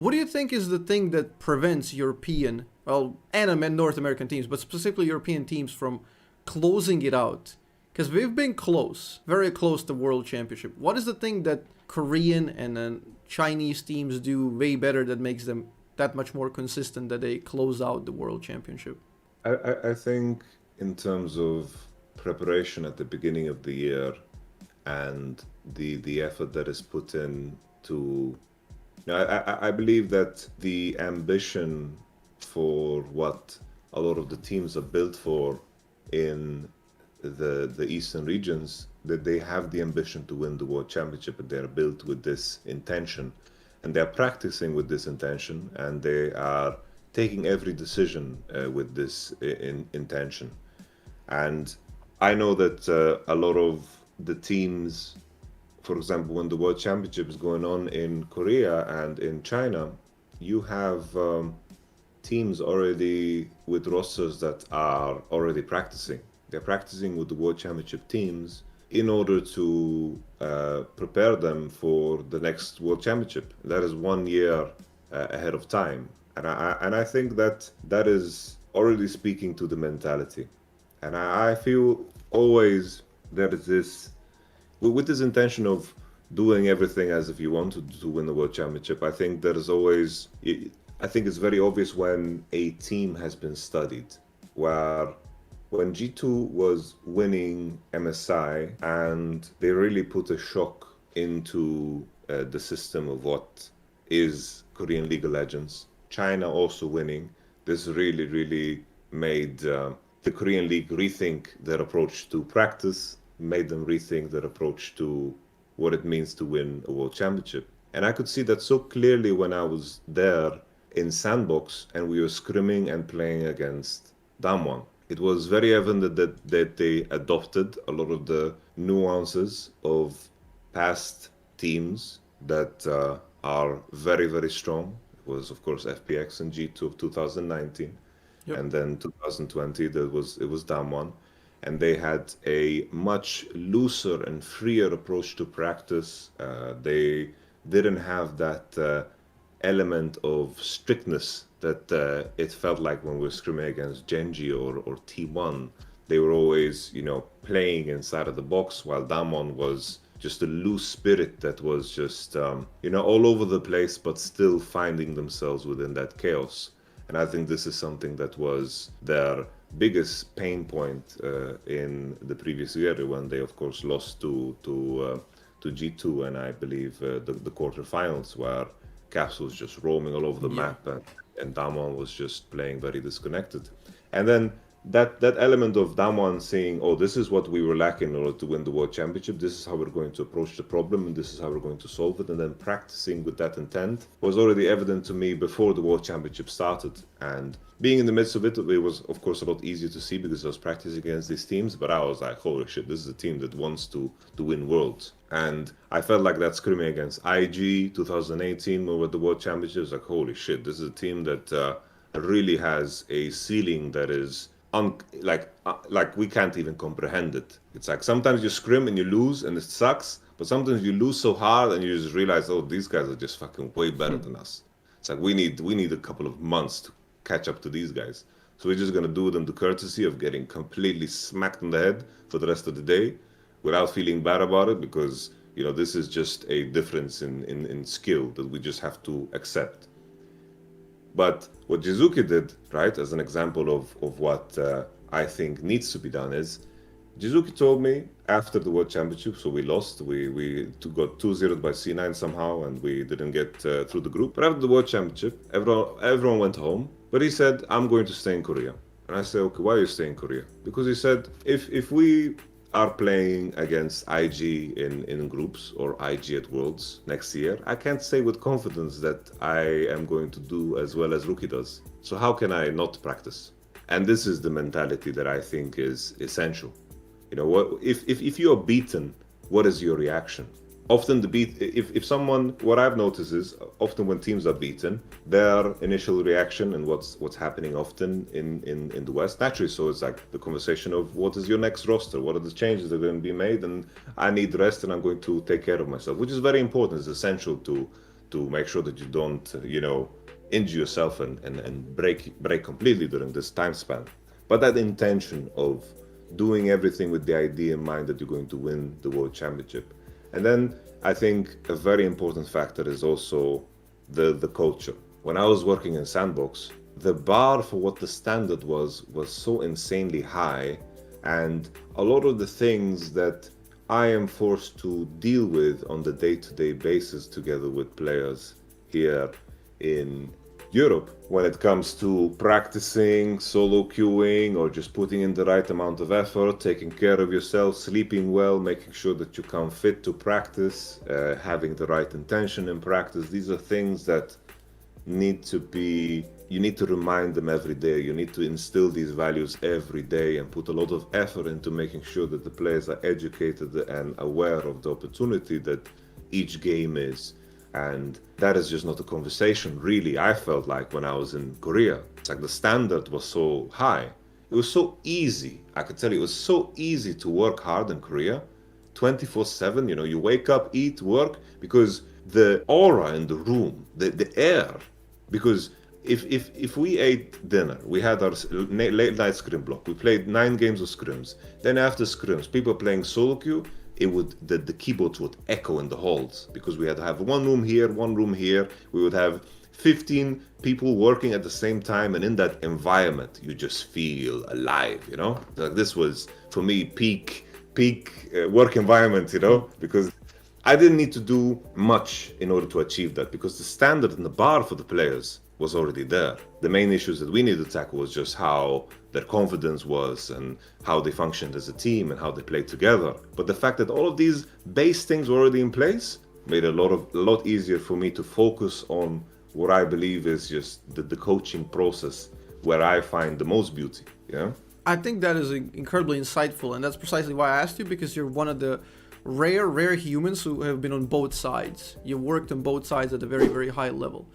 What do you think is the thing that prevents European, well, and North American teams, but specifically European teams from closing it out? Because we've been close, very close to World Championship. What is the thing that Korean and Chinese teams do way better that makes them that much more consistent that they close out the World Championship? I think in terms of preparation at the beginning of the year and the effort that is put in to, I believe that the ambition for what a lot of the teams are built for in the eastern regions, that they have the ambition to win the world championship, and they're built with this intention, and they're practicing with this intention, and they are taking every decision with this intention. And I know that a lot of the teams, for example, when the World Championship is going on in Korea and in China, you have teams already with rosters that are already practicing. They're practicing with the World Championship teams in order to prepare them for the next World Championship. That is 1 year ahead of time. And I think that that is already speaking to the mentality. And I feel always there is this, with this intention of doing everything as if you want to win the World Championship. I think there is always, I think it's very obvious when a team has been studied, where when G2 was winning MSI and they really put a shock into the system of what is Korean League of Legends, China also winning, this really, really made the Korean League rethink their approach to practice, made them rethink their approach to what it means to win a world championship. And I could see that so clearly when I was there in Sandbox and we were scrimming and playing against Damwon. It was very evident that they adopted a lot of the nuances of past teams that are very, very strong. It was, of course, FPX and G2 of 2019. Yep. And then 2020, it was Damwon. And they had a much looser and freer approach to practice. They didn't have that element of strictness that it felt like when we were scrimming against Genji or T1. They were always, playing inside of the box, while Damon was just a loose spirit that was just, all over the place, but still finding themselves within that chaos. And I think this is something that was their biggest pain point in the previous year when they, of course, lost to G2 and I believe the quarterfinals where Caps was just roaming all over the Yeah. map and Damwon was just playing very disconnected. And then that element of Damwon saying, oh, this is what we were lacking in order to win the World Championship, this is how we're going to approach the problem, and this is how we're going to solve it, and then practicing with that intent was already evident to me before the World Championship started. And being in the midst of it, it was, of course, a lot easier to see because I was practicing against these teams, but I was like, holy shit, this is a team that wants to win Worlds. And I felt like that scrimming against IG 2018 when we were at the World Championship, was like, holy shit, this is a team that really has a ceiling that is like we can't even comprehend it. It's like sometimes you scrim and you lose and it sucks, but sometimes you lose so hard and you just realize, oh, these guys are just fucking way better than us. It's like we need a couple of months to catch up to these guys. So we're just gonna do them the courtesy of getting completely smacked in the head for the rest of the day without feeling bad about it, because this is just a difference in skill that we just have to accept. But what Jizuki did, right, as an example of what I think needs to be done is, Jizuki told me after the World Championship, so we lost, we got 2-0 by C9 somehow, and we didn't get through the group. But after the World Championship, everyone went home, but he said, I'm going to stay in Korea. And I said, okay, why are you staying in Korea? Because he said, if we are playing against IG in groups or IG at Worlds next year, I can't say with confidence that I am going to do as well as Rookie does. So how can I not practice? And this is the mentality that I think is essential. If you are beaten, what is your reaction? Often what I've noticed is often when teams are beaten, their initial reaction and what's happening often in the West, naturally so, it's like the conversation of what is your next roster, what are the changes that are going to be made, and I need rest and I'm going to take care of myself, which is very important, it's essential to to make sure that you don't, injure yourself and break completely during this time span. But that intention of doing everything with the idea in mind that you're going to win the World Championship. And then I think a very important factor is also the culture. When I was working in Sandbox, the bar for what the standard was so insanely high, and a lot of the things that I am forced to deal with on the day-to-day basis together with players here in Europe, when it comes to practicing, solo queuing, or just putting in the right amount of effort, taking care of yourself, sleeping well, making sure that you come fit to practice, having the right intention in practice. These are things that you need to remind them every day. You need to instill these values every day and put a lot of effort into making sure that the players are educated and aware of the opportunity that each game is. And that is just not a conversation, really, I felt like when I was in Korea. It's like the standard was so high. It was so easy. I could tell you, it was so easy to work hard in Korea, 24/7. You wake up, eat, work, because the aura in the room, the air, because if we ate dinner, we had our late night scrim block, we played 9 games of scrims, then after scrims, people playing solo queue, the keyboards would echo in the halls, because we had to have one room here, one room here. We would have 15 people working at the same time, and in that environment you just feel alive. Like, this was for me peak work environment, because I didn't need to do much in order to achieve that, because the standard and the bar for the players was already there. The main issues that we needed to tackle was just how their confidence was and how they functioned as a team and how they played together. But the fact that all of these base things were already in place made it a lot easier for me to focus on what I believe is just the coaching process, where I find the most beauty. I think that is incredibly insightful, and that's precisely why I asked you, because you're one of the rare humans who have been on both sides. You worked on both sides at a very, very high level.